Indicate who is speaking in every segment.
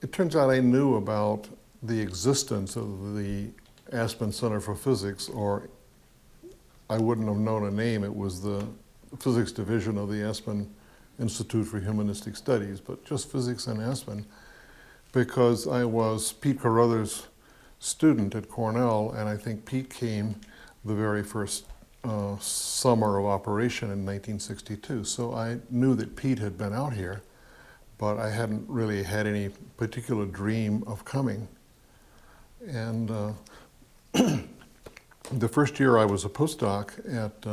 Speaker 1: it turns out I knew about the existence of the Aspen Center for Physics, or I wouldn't have known a name. It was the physics division of the Aspen Institute for Humanistic Studies, but just physics in Aspen, because I was Pete Carruthers' student at Cornell, and I think Pete came the very first summer of operation in 1962. So I knew that Pete had been out here, but I hadn't really had any particular dream of coming. And the first year I was a postdoc at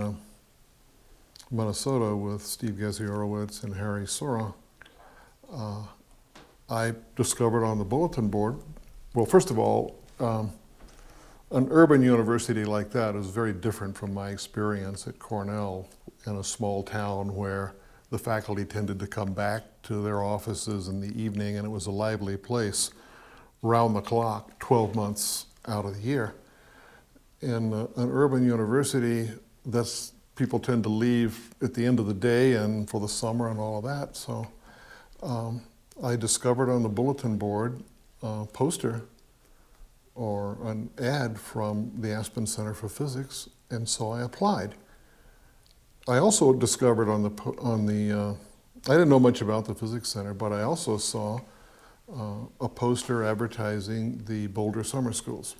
Speaker 1: Minnesota with Steve Gaziorowitz and Harry Sora, I discovered on the bulletin board, well, first of all, an urban university like that is very different from my experience at Cornell in a small town where the faculty tended to come back to their offices in the evening, and it was a lively place round the clock, 12 months out of the year. In an urban university, people tend to leave at the end of the day and for the summer and all of that. So I discovered on the bulletin board a poster or an ad from the Aspen Center for Physics, and so I applied. I also discovered I didn't know much about the Physics Center, but I also saw a poster advertising the Boulder summer schools,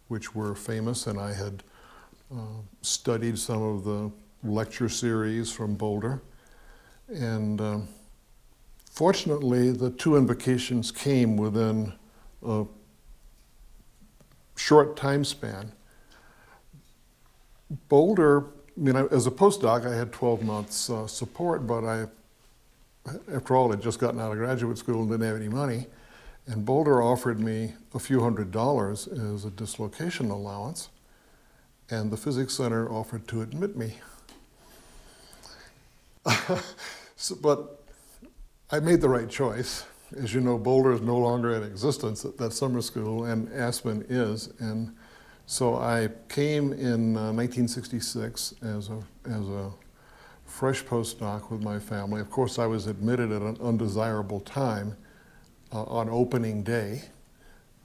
Speaker 1: which were famous, and I had studied some of the lecture series from Boulder. And fortunately, the two invitations came within a short time span. Boulder, as a postdoc, I had 12 months support, but after all, I'd just gotten out of graduate school and didn't have any money. And Boulder offered me a few $100s as a dislocation allowance, and the Physics Center offered to admit me. But I made the right choice. As you know, Boulder is no longer in existence at that summer school, and Aspen is. And so I came in 1966 as a fresh postdoc with my family. Of course, I was admitted at an undesirable time on opening day.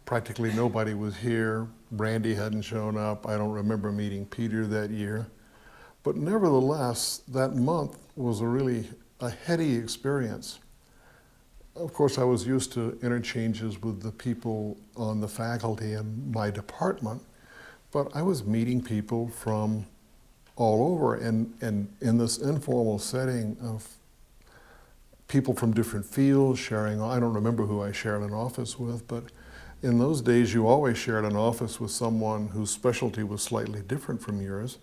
Speaker 1: Practically nobody was here. Randy hadn't shown up. I don't remember meeting Peter that year. But nevertheless, that month was a heady experience. Of course, I was used to interchanges with the people on the faculty in my department, but I was meeting people from all over, and in this informal setting of people from different fields sharing. I don't remember who I shared an office with, but in those days you always shared an office with someone whose specialty was slightly different from yours,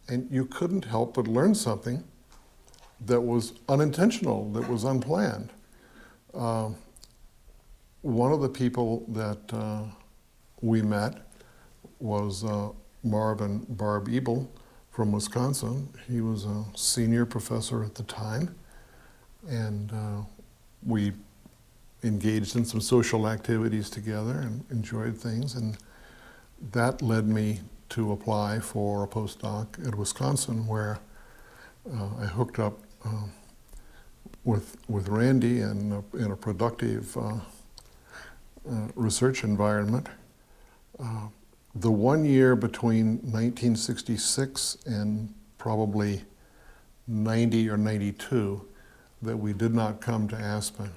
Speaker 1: and you couldn't help but learn something that was unintentional, that was unplanned. One of the people that we met was Marvin Barb Ebel from Wisconsin. He was a senior professor at the time, and we engaged in some social activities together and enjoyed things, and that led me to apply for a postdoc at Wisconsin, where I hooked up with Randy in a productive research environment. The 1 year between 1966 and probably 90 or 92 that we did not come to Aspen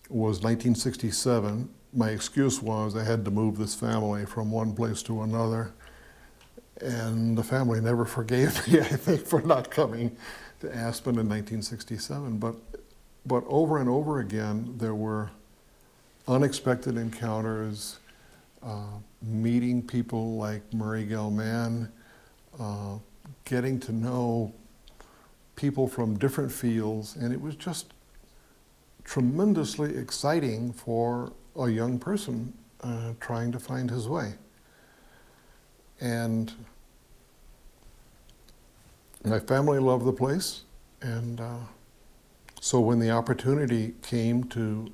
Speaker 1: was 1967. My excuse was I had to move this family from one place to another, and the family never forgave me, I think, for not coming to Aspen in 1967. But over and over again, there were unexpected encounters, meeting people like Murray Gell-Mann, getting to know people from different fields, and it was just tremendously exciting for a young person trying to find his way. And my family loved the place, and so when the opportunity came to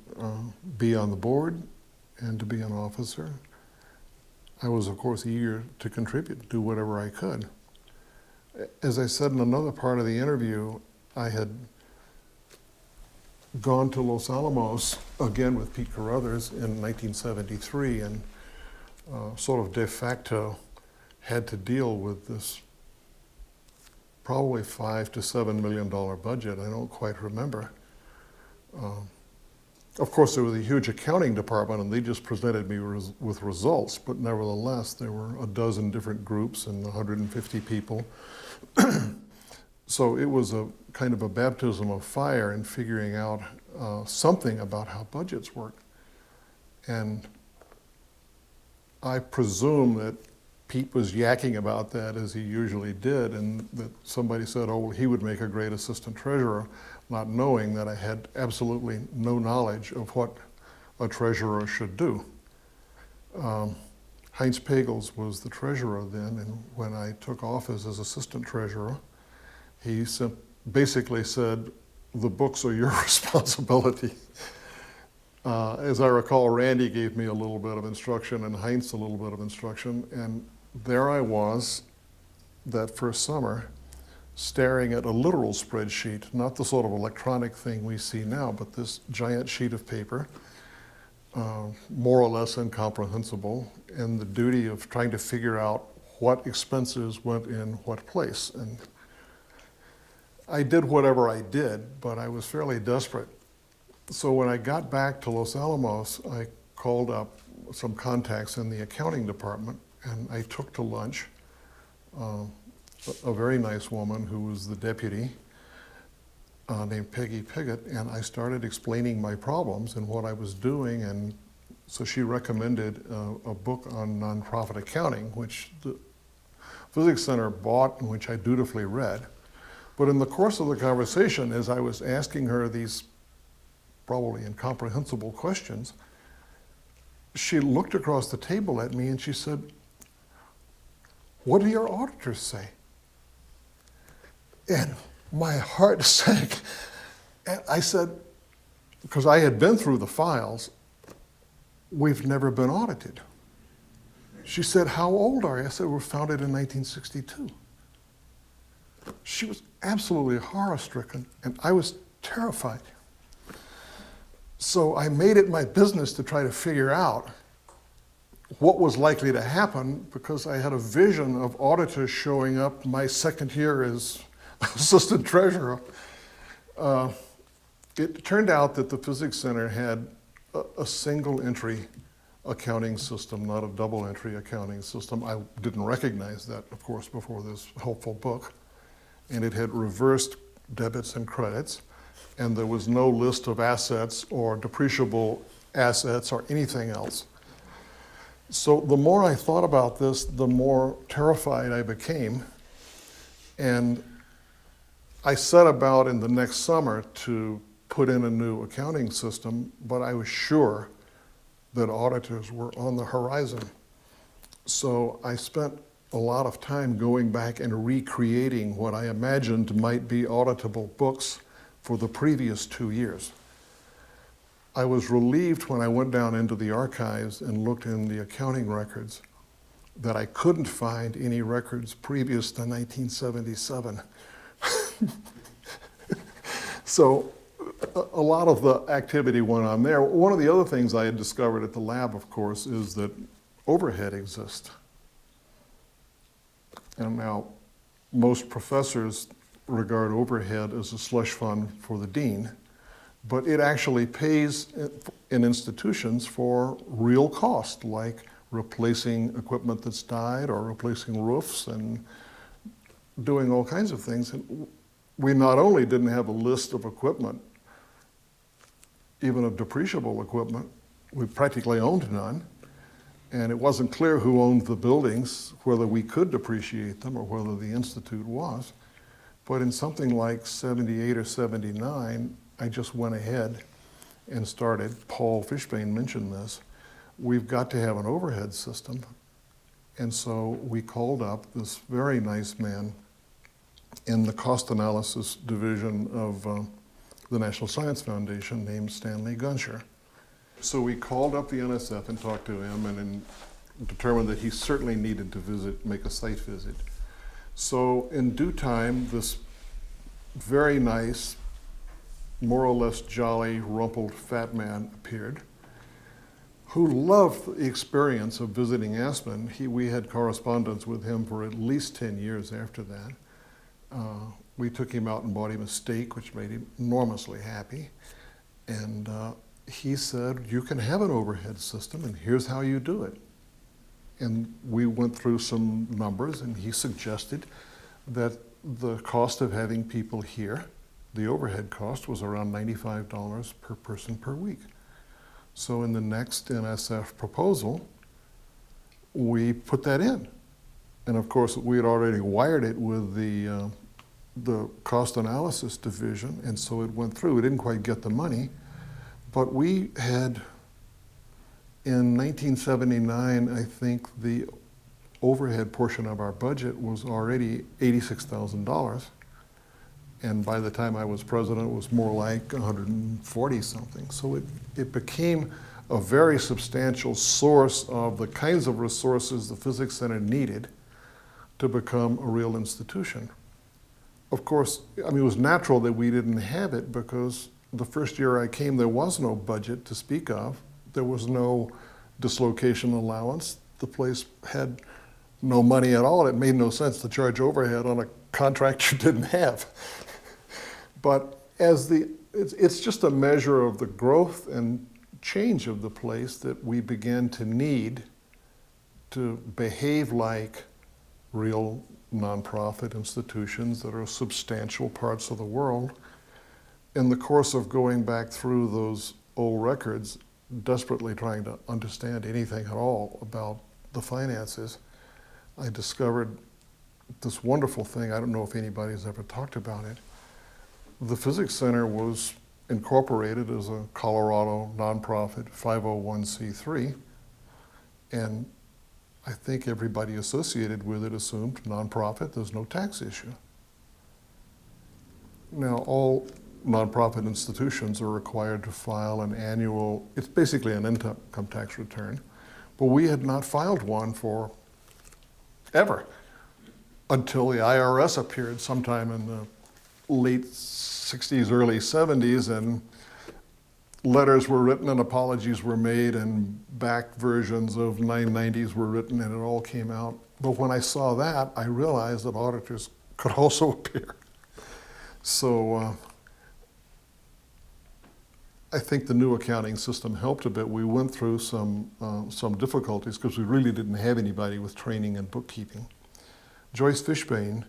Speaker 1: be on the board and to be an officer, I was, of course, eager to contribute, do whatever I could. As I said in another part of the interview, I had gone to Los Alamos again with Pete Carruthers in 1973 and sort of de facto had to deal with this probably $5 to $7 million budget. I don't quite remember. Of course, there was a huge accounting department, and they just presented me with results, but nevertheless, there were a dozen different groups and 150 people. So it was a kind of a baptism of fire in figuring out something about how budgets work. And I presume that Pete was yakking about that as he usually did, and that somebody said, oh, well, he would make a great assistant treasurer, not knowing that I had absolutely no knowledge of what a treasurer should do. Heinz Pagels was the treasurer then, and when I took office as assistant treasurer, he basically said, the books are your responsibility. As I recall, Randy gave me a little bit of instruction and Heinz a little bit of instruction, and there I was that first summer staring at a literal spreadsheet, not the sort of electronic thing we see now, but this giant sheet of paper, more or less incomprehensible, and the duty of trying to figure out what expenses went in what place. And I did whatever I did, but I was fairly desperate. So when I got back to Los Alamos, I called up some contacts in the accounting department, and I took to lunch a very nice woman who was the deputy named Peggy Piggott, and I started explaining my problems and what I was doing, and so she recommended a book on nonprofit accounting, which the Physics Center bought and which I dutifully read. But in the course of the conversation, as I was asking her these probably incomprehensible questions, she looked across the table at me and she said, what do your auditors say? And my heart sank. And I said, because I had been through the files, we've never been audited. She said, how old are you? I said, we were founded in 1962. She was absolutely horror-stricken, and I was terrified. So I made it my business to try to figure out what was likely to happen, because I had a vision of auditors showing up my second year as assistant treasurer. It turned out that the Physics Center had a single entry accounting system, not a double entry accounting system. I didn't recognize that, of course, before this helpful book. And it had reversed debits and credits, and there was no list of assets or depreciable assets or anything else. So the more I thought about this, the more terrified I became. And I set about in the next summer to put in a new accounting system, but I was sure that auditors were on the horizon. So I spent a lot of time going back and recreating what I imagined might be auditable books for the previous 2 years. I was relieved when I went down into the archives and looked in the accounting records that I couldn't find any records previous to 1977. So a lot of the activity went on there. One of the other things I had discovered at the lab, of course, is that overhead exists. And now most professors regard overhead as a slush fund for the dean, but it actually pays in institutions for real cost, like replacing equipment that's died or replacing roofs and doing all kinds of things. And we not only didn't have a list of equipment, even of depreciable equipment, we practically owned none. And it wasn't clear who owned the buildings, whether we could depreciate them or whether the Institute was. But in something like 78 or 79, I just went ahead and started. Paul Fishbane mentioned this. We've got to have an overhead system. And so we called up this very nice man in the cost analysis division of the National Science Foundation named Stanley Gunsher. So we called up the NSF and talked to him and determined that he certainly needed to make a site visit. So in due time, this very nice more or less jolly, rumpled fat man appeared, who loved the experience of visiting Aspen. We had correspondence with him for at least 10 years after that. We took him out and bought him a steak, which made him enormously happy. And he said, you can have an overhead system, and here's how you do it. And we went through some numbers, and he suggested that the cost of having people here, the overhead cost, was around $95 per person per week. So in the next NSF proposal, we put that in. And of course, we had already wired it with the cost analysis division, and so it went through. We didn't quite get the money, but we had, in 1979, I think the overhead portion of our budget was already $86,000. And by the time I was president, it was more like 140 something. So it became a very substantial source of the kinds of resources the Physics Center needed to become a real institution. Of course, I mean, it was natural that we didn't have it because the first year I came, there was no budget to speak of. There was no dislocation allowance. The place had no money at all. It made no sense to charge overhead on a contract you didn't have. But it's just a measure of the growth and change of the place that we began to need to behave like real nonprofit institutions that are substantial parts of the world. In the course of going back through those old records, desperately trying to understand anything at all about the finances, I discovered this wonderful thing. I don't know if anybody's ever talked about it. The Physics Center was incorporated as a Colorado nonprofit 501c3, and I think everybody associated with it assumed nonprofit, there's no tax issue. Now, all nonprofit institutions are required to file an annual, it's basically an income tax return, but we had not filed one for ever until the IRS appeared sometime in the late 60s, early 70s, and letters were written and apologies were made and back versions of 990s were written, and it all came out. But when I saw that, I realized that auditors could also appear. So I think the new accounting system helped a bit. We went through some difficulties because we really didn't have anybody with training in bookkeeping. Joyce Fishbane,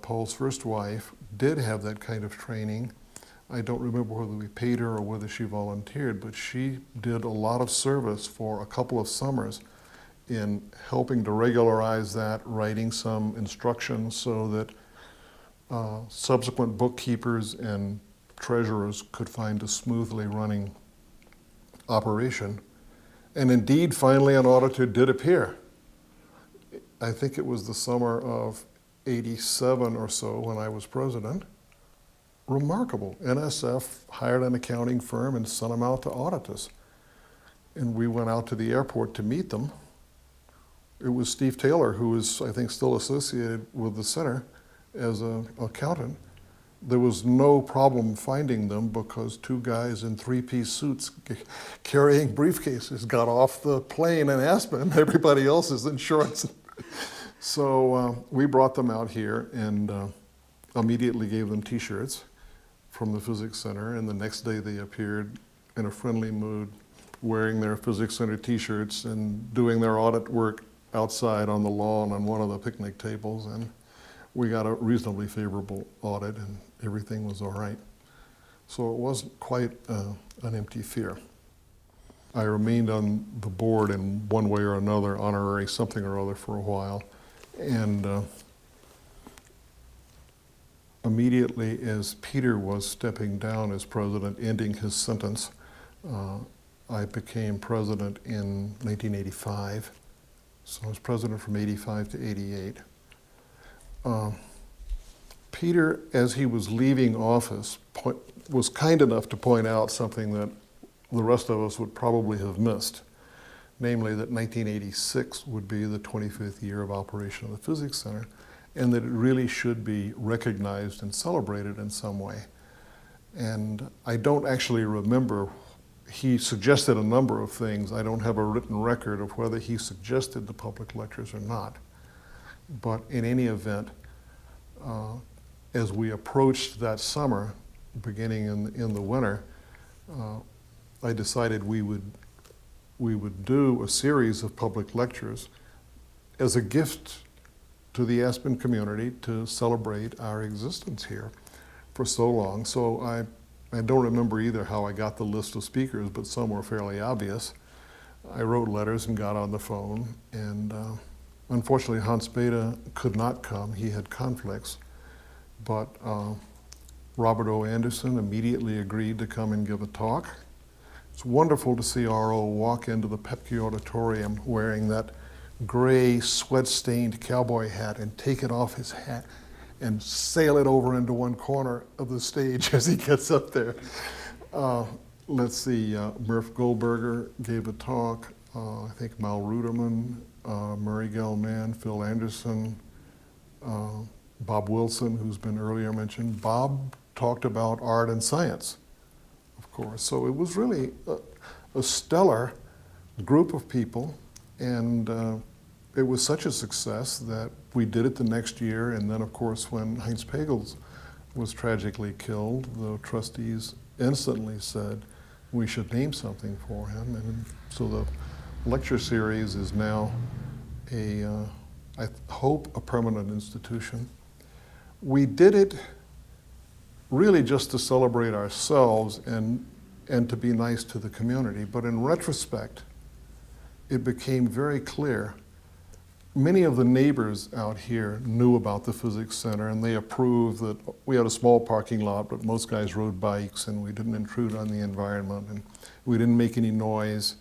Speaker 1: Paul's first wife, did have that kind of training. I don't remember whether we paid her or whether she volunteered, but she did a lot of service for a couple of summers in helping to regularize that, writing some instructions so that subsequent bookkeepers and treasurers could find a smoothly running operation. And indeed, finally, an auditor did appear. I think it was the summer of '87 or so when I was president. Remarkable. NSF hired an accounting firm and sent them out to audit us. And we went out to the airport to meet them. It was Steve Taylor, who is, I think, still associated with the center as an accountant. There was no problem finding them because two guys in three-piece suits carrying briefcases got off the plane in Aspen. Everybody else is in shorts. So we brought them out here and immediately gave them T-shirts from the Physics Center, and the next day they appeared in a friendly mood, wearing their Physics Center T-shirts and doing their audit work outside on the lawn on one of the picnic tables, and we got a reasonably favorable audit and everything was all right. So it wasn't quite an empty fear. I remained on the board in one way or another, honorary something or other for a while, and immediately as Peter was stepping down as president, ending his sentence, I became president in 1985. So I was president from '85 to '88. Peter, as he was leaving office, was kind enough to point out something that the rest of us would probably have missed, namely that 1986 would be the 25th year of operation of the Physics Center, and that it really should be recognized and celebrated in some way. And I don't actually remember, he suggested a number of things. I don't have a written record of whether he suggested the public lectures or not. But in any event, as we approached that summer, beginning in the winter, I decided we would do a series of public lectures as a gift to the Aspen community to celebrate our existence here for so long. So I don't remember either how I got the list of speakers, but some were fairly obvious. I wrote letters and got on the phone, and unfortunately Hans Bethe could not come. He had conflicts, but Robert O. Anderson immediately agreed to come and give a talk. It's wonderful to see R.O. walk into the Pepke Auditorium wearing that gray, sweat-stained cowboy hat and take it off his hat and sail it over into one corner of the stage as he gets up there. Let's see, Murph Goldberger gave a talk, I think Mal Ruderman, Murray Gell-Mann, Phil Anderson, Bob Wilson, who's been earlier mentioned. Bob talked about art and science, of course. So it was really a stellar group of people, and it was such a success that we did it the next year. And then, of course, when Heinz Pagels was tragically killed, the trustees instantly said we should name something for him. And so the lecture series is now I hope, a permanent institution. We did it really just to celebrate ourselves and to be nice to the community. But in retrospect, it became very clear. Many of the neighbors out here knew about the Physics Center, and they approved that we had a small parking lot, but most guys rode bikes, and we didn't intrude on the environment, and we didn't make any noise.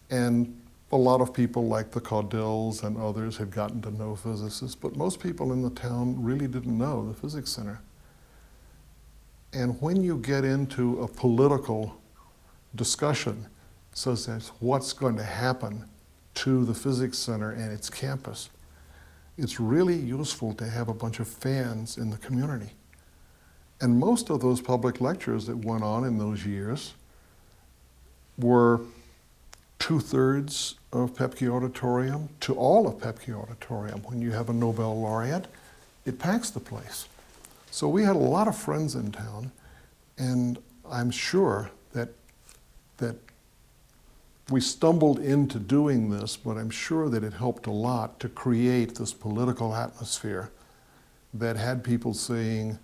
Speaker 1: And a lot of people like the Caudells and others had gotten to know physicists, but most people in the town really didn't know the Physics Center. And when you get into a political discussion, such as what's going to happen to the Physics Center and its campus, it's really useful to have a bunch of fans in the community. And most of those public lectures that went on in those years were 2/3 of Pepke Auditorium to all of Pepke Auditorium. When you have a Nobel Laureate, it packs the place. So we had a lot of friends in town, and I'm sure that we stumbled into doing this, but I'm sure that it helped a lot to create this political atmosphere that had people saying,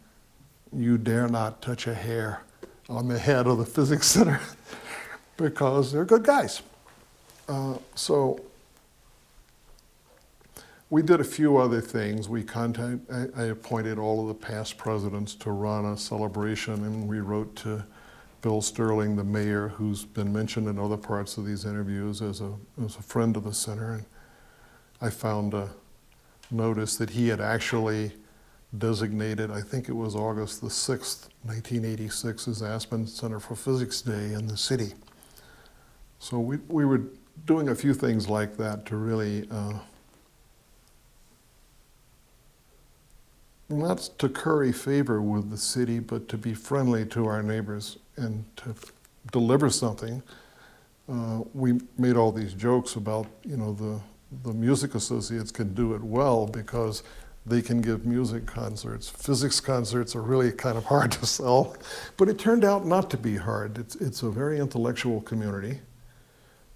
Speaker 1: you dare not touch a hair on the head of the Physics Center because they're good guys. So we did a few other things. I appointed all of the past presidents to run a celebration, and we wrote to Bill Sterling, the mayor, who's been mentioned in other parts of these interviews as a friend of the center. And I found a notice that he had actually designated, I think it was August the 6th, 1986, as Aspen Center for Physics Day in the city. So we were doing a few things like that to really, not to curry favor with the city, but to be friendly to our neighbors and to deliver something. We made all these jokes about, the music associates can do it well because they can give music concerts. Physics concerts are really kind of hard to sell, but it turned out not to be hard. It's a very intellectual community.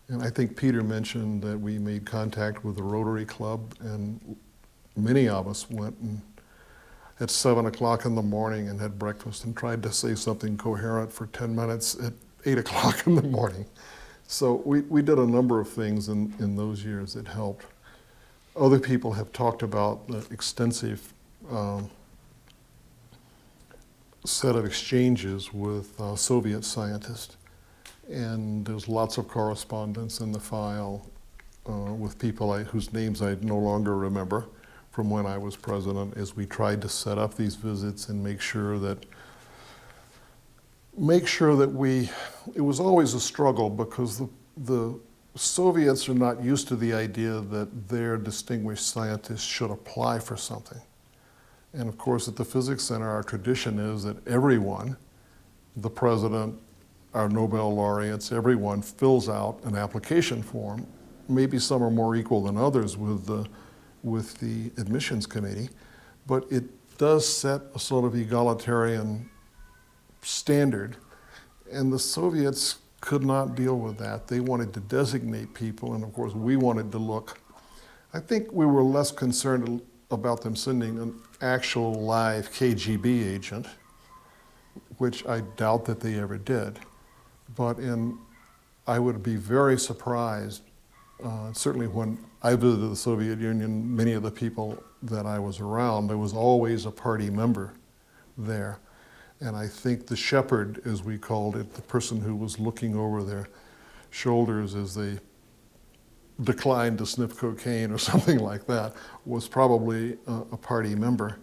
Speaker 1: And I think Peter mentioned that we made contact with the Rotary Club, and many of us went at 7 o'clock in the morning and had breakfast and tried to say something coherent for 10 minutes at 8 o'clock in the morning. So we did a number of things in those years that helped. Other people have talked about the extensive set of exchanges with Soviet scientists. And there's lots of correspondence in the file with people whose names I no longer remember from when I was president, as we tried to set up these visits and make sure that it was always a struggle because the Soviets are not used to the idea that their distinguished scientists should apply for something. And of course, at the Physics Center, our tradition is that everyone the president, our Nobel laureates, everyone fills out an application form. Maybe some are more equal than others with the admissions committee, but it does set a sort of egalitarian standard, and the Soviets could not deal with that. They wanted to designate people, and of course we wanted to look. I think we were less concerned about them sending an actual live KGB agent, which I doubt that they ever did. But I would be very surprised, certainly when I visited the Soviet Union, many of the people that I was around, there was always a party member there. And I think the shepherd, as we called it, the person who was looking over their shoulders as they declined to sniff cocaine or something like that, was probably a party member.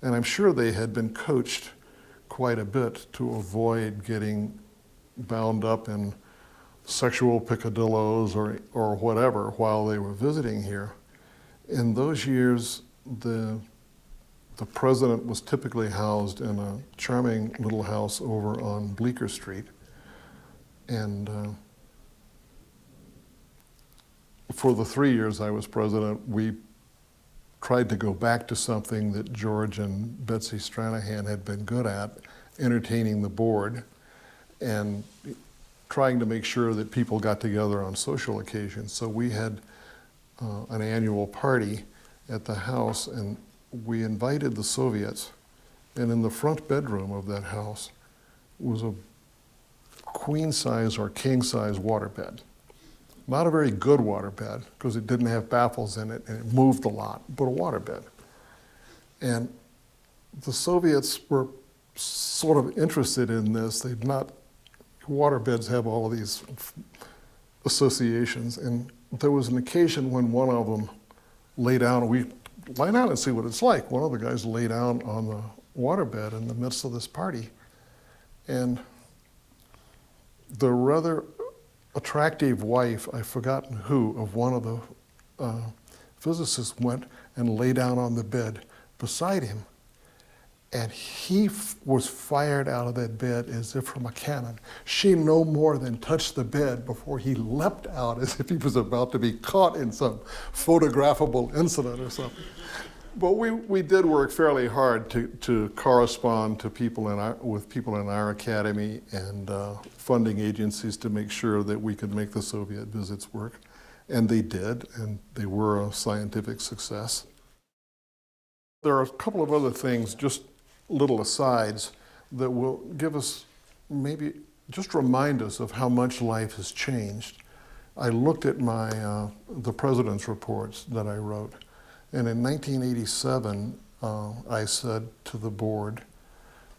Speaker 1: And I'm sure they had been coached quite a bit to avoid getting bound up in sexual picadillos or whatever while they were visiting here. In those years, the president was typically housed in a charming little house over on Bleecker Street. And for the 3 years I was president, we tried to go back to something that George and Betsy Stranahan had been good at, entertaining the board and trying to make sure that people got together on social occasions. So we had an annual party at the house, and we invited the Soviets, and in the front bedroom of that house was a queen-size or king-size waterbed. Not a very good waterbed, because it didn't have baffles in it and it moved a lot, but a waterbed. And the Soviets were sort of interested in this. Waterbeds have all of these associations, and there was an occasion when one of them lay down, we lie down and see what it's like. One of the guys lay down on the waterbed in the midst of this party, and the rather attractive wife, I've forgotten who, of one of the physicists went and lay down on the bed beside him. And he was fired out of that bed as if from a cannon. She no more than touched the bed before he leapt out as if he was about to be caught in some photographable incident or something. But we did work fairly hard to correspond to people with people in our academy and funding agencies to make sure that we could make the Soviet visits work. And they did, and they were a scientific success. There are a couple of other things, just little asides, that will give us, maybe just remind us of how much life has changed. I looked at the president's reports that I wrote, and in 1987, I said to the board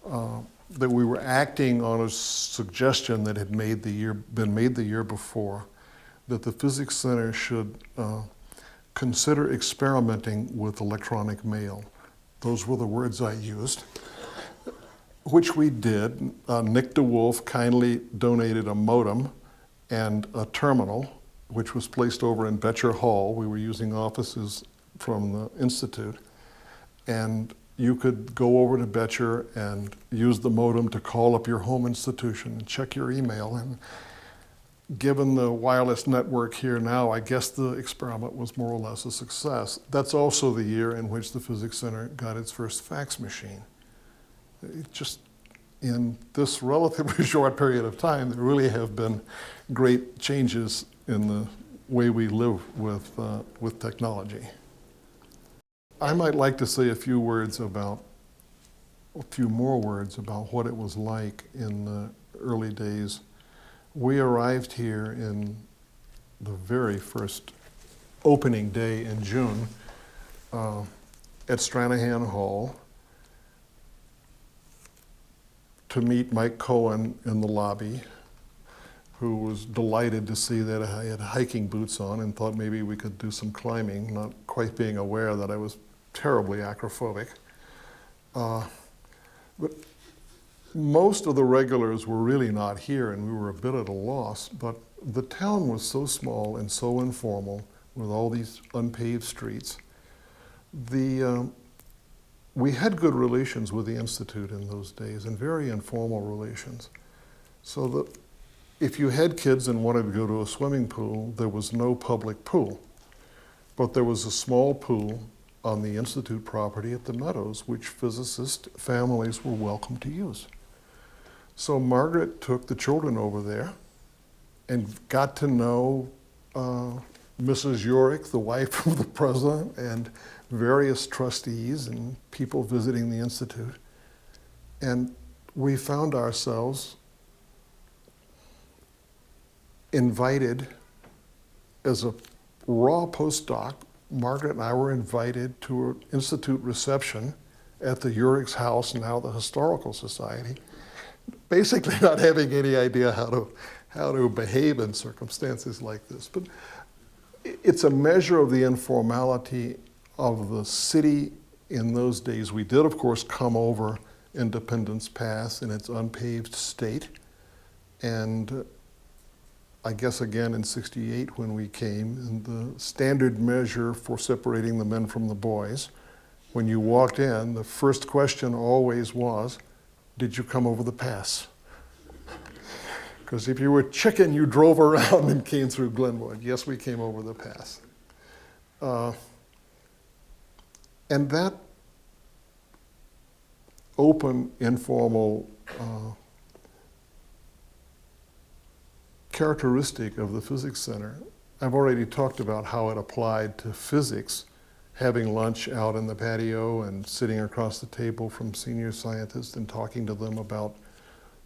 Speaker 1: that we were acting on a suggestion that had been made the year before, that the Physics Center should consider experimenting with electronic mail. Those were the words I used, which we did. Nick DeWolf kindly donated a modem and a terminal, which was placed over in Betcher Hall. We were using offices from the Institute. And you could go over to Betcher and use the modem to call up your home institution and check your email. And given the wireless network here now, I guess the experiment was more or less a success. That's also the year in which the Physics Center got its first fax machine. Just in this relatively short period of time, there really have been great changes in the way we live with technology. I might like to say a few more words about what it was like in the early days. We arrived here in the very first opening day in June at Stranahan Hall to meet Mike Cohen in the lobby, who was delighted to see that I had hiking boots on and thought maybe we could do some climbing, not quite being aware that I was terribly acrophobic. But most of the regulars were really not here, and we were a bit at a loss, but the town was so small and so informal with all these unpaved streets. We had good relations with the Institute in those days, and very informal relations. So that if you had kids and wanted to go to a swimming pool, there was no public pool. But there was a small pool on the Institute property at the Meadows, which physicist families were welcome to use. So Margaret took the children over there and got to know Mrs. Yorick, the wife of the president, and various trustees and people visiting the Institute. And we found ourselves invited as a raw postdoc. Margaret and I were invited to an Institute reception at the Yorick's house, now the Historical Society, basically not having any idea how to behave in circumstances like this. But it's a measure of the informality of the city in those days. We did, of course, come over Independence Pass in its unpaved state. And I guess again in '68 when we came, and the standard measure for separating the men from the boys, when you walked in, the first question always was, did you come over the pass? Because if you were chicken, you drove around and came through Glenwood. Yes, we came over the pass. And that open, informal characteristic of the Physics Center, I've already talked about how it applied to physics, having lunch out in the patio and sitting across the table from senior scientists and talking to them about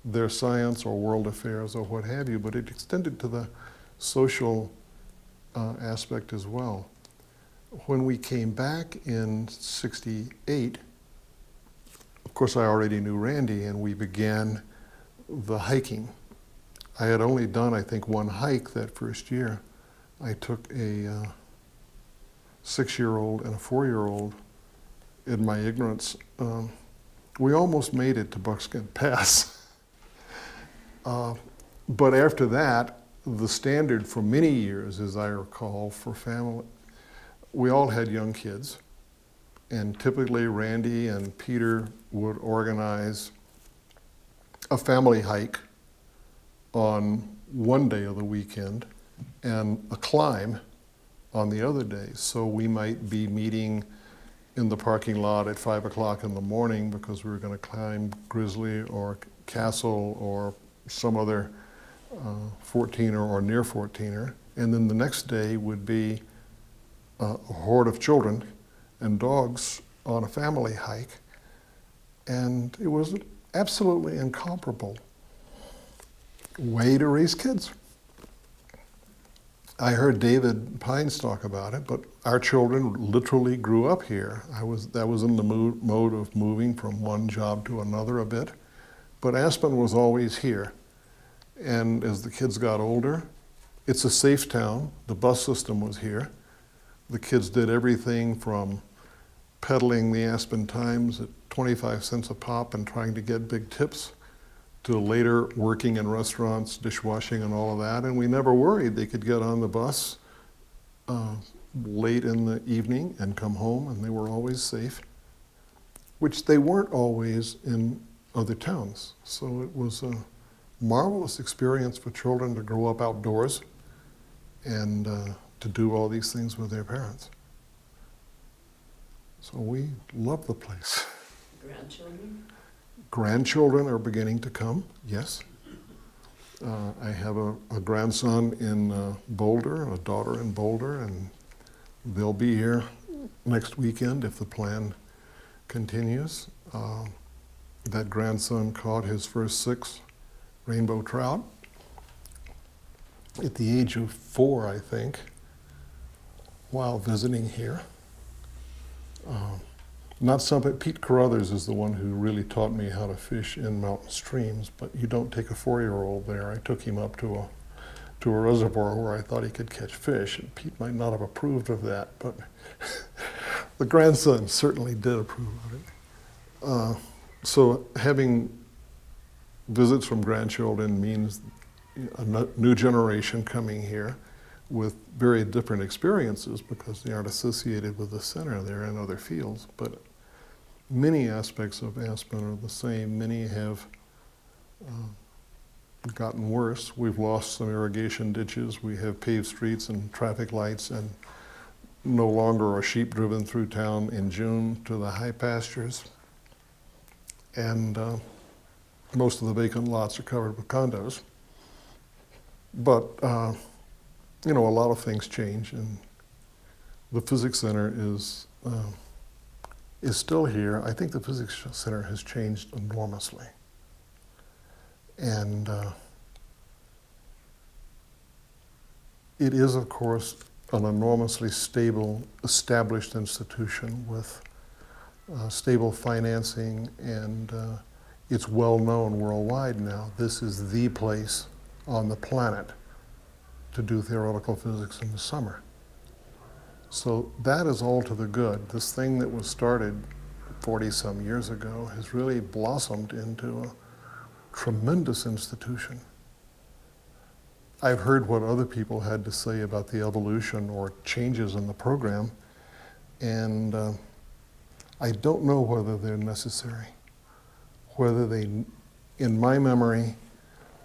Speaker 1: their science or world affairs or what have you, but it extended to the social aspect as well. When we came back in '68, of course I already knew Randy, and we began the hiking. I had only done, I think, one hike that first year. I took a 6-year-old and a 4-year-old in my ignorance. We almost made it to Buckskin Pass. But after that, the standard for many years, as I recall, for family, we all had young kids. And typically Randy and Peter would organize a family hike on one day of the weekend and a climb on the other days. So we might be meeting in the parking lot at 5 o'clock in the morning because we were going to climb Grizzly or Castle or some other 14er or near 14er. And then the next day would be a horde of children and dogs on a family hike. And it was absolutely incomparable way to raise kids. I heard David Pines talk about it, but our children literally grew up here. That was in the mode of moving from one job to another a bit. But Aspen was always here. And as the kids got older, it's a safe town. The bus system was here. The kids did everything from peddling the Aspen Times at 25 cents a pop and trying to get big tips, to later working in restaurants, dishwashing and all of that. And we never worried. They could get on the bus late in the evening and come home, and they were always safe, which they weren't always in other towns. So it was a marvelous experience for children to grow up outdoors and to do all these things with their parents. So we love the place.
Speaker 2: Grandchildren?
Speaker 1: Grandchildren are beginning to come, yes. I have a grandson in Boulder, a daughter in Boulder, and they'll be here next weekend if the plan continues. That grandson caught his first 6 rainbow trout at the age of 4, I think, while visiting here. Not something, Pete Carruthers is the one who really taught me how to fish in mountain streams, but you don't take a 4-year-old there. I took him up to a reservoir where I thought he could catch fish, and Pete might not have approved of that, but the grandson certainly did approve of it. So having visits from grandchildren means a new generation coming here with very different experiences because they aren't associated with the center. They're in other fields, but many aspects of Aspen are the same. Many have gotten worse. We've lost some irrigation ditches. We have paved streets and traffic lights, and no longer are sheep driven through town in June to the high pastures. And most of the vacant lots are covered with condos. But, you know, a lot of things change, and the Physics Center is still here. I think the Physics Center has changed enormously. And it is, of course, an enormously stable, established institution with stable financing, and it's well known worldwide now. This is the place on the planet to do theoretical physics in the summer. So that is all to the good. This thing that was started 40-some years ago has really blossomed into a tremendous institution. I've heard what other people had to say about the evolution or changes in the program, and I don't know whether they're necessary. Whether they, in my memory,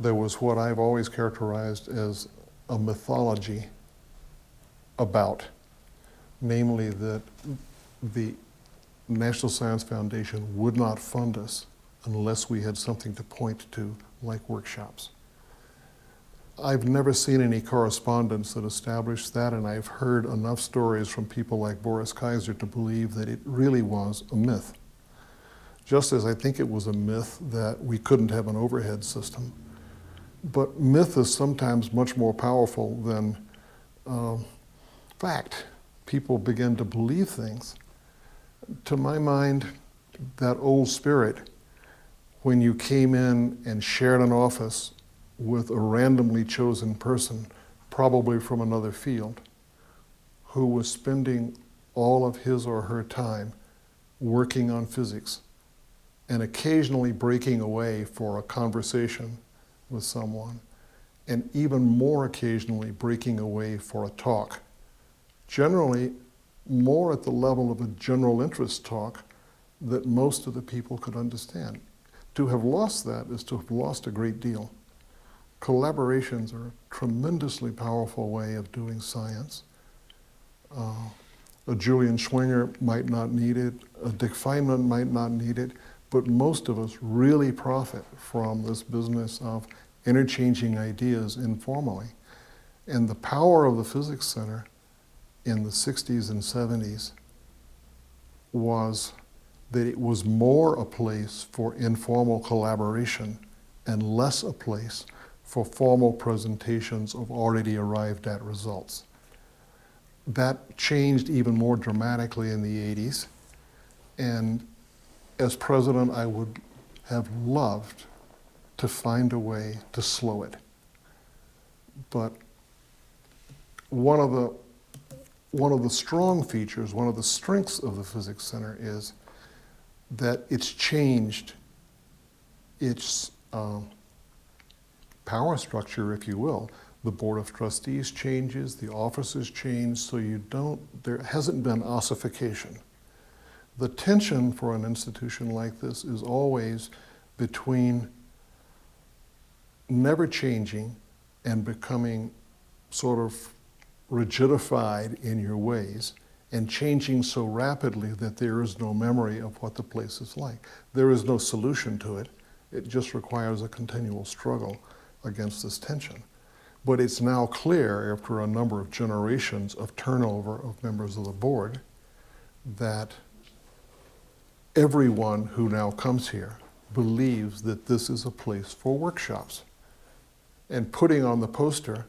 Speaker 1: there was what I've always characterized as a mythology about, namely that the National Science Foundation would not fund us unless we had something to point to, like workshops. I've never seen any correspondence that established that, and I've heard enough stories from people like Boris Kaiser to believe that it really was a myth. Just as I think it was a myth that we couldn't have an overhead system. But myth is sometimes much more powerful than fact. People begin to believe things. To my mind, that old spirit, when you came in and shared an office with a randomly chosen person, probably from another field, who was spending all of his or her time working on physics and occasionally breaking away for a conversation with someone, and even more occasionally breaking away for a talk. Generally, more at the level of a general interest talk that most of the people could understand. To have lost that is to have lost a great deal. Collaborations are a tremendously powerful way of doing science. A Julian Schwinger might not need it, a Dick Feynman might not need it, but most of us really profit from this business of interchanging ideas informally. And the power of the Physics Center in the 60s and 70s was that it was more a place for informal collaboration and less a place for formal presentations of already arrived at results. That changed even more dramatically in the 80s. And as president, I would have loved to find a way to slow it. But one of the strong features, one of the strengths of the Physics Center is that it's changed its power structure, if you will. The Board of Trustees changes, the officers change, so there hasn't been ossification. The tension for an institution like this is always between never changing and becoming sort of rigidified in your ways and changing so rapidly that there is no memory of what the place is like. There is no solution to it. It just requires a continual struggle against this tension. But it's now clear, after a number of generations of turnover of members of the board, that everyone who now comes here believes that this is a place for workshops. And putting on the poster,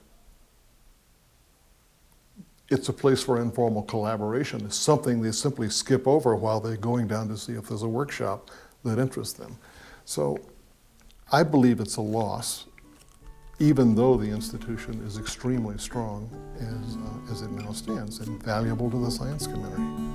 Speaker 1: it's a place for informal collaboration, is something they simply skip over while they're going down to see if there's a workshop that interests them. So I believe it's a loss, even though the institution is extremely strong as it now stands and valuable to the science community.